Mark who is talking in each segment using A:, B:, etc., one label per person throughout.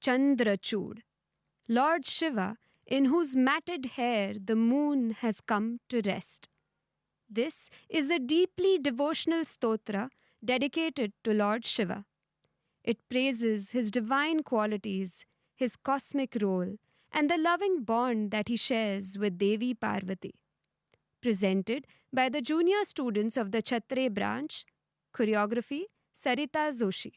A: Chandrachud, Lord Shiva, in whose matted hair the moon has come to rest. This is a deeply devotional stotra dedicated to Lord Shiva. It praises his divine qualities, his cosmic role, and the loving bond that he shares with Devi Parvati. Presented by the junior students of the Chhatre branch, choreography Sarita Joshi.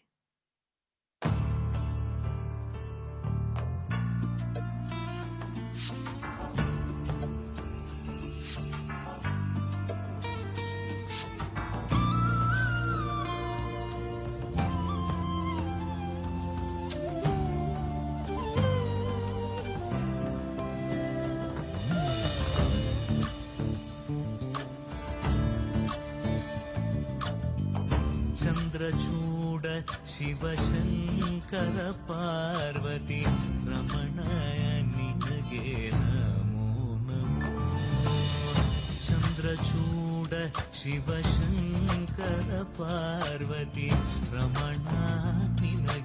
B: Chandrachud Shivashankara Parvati ರಮಣಯ ನಿನಗೆ ನಮೋ ನಮೋ. ಚಂದ್ರಚೂಡ ಶಿವಶಂಕರ ಪಾರ್ವತಿ ರಮಣ ನಿನಗೆ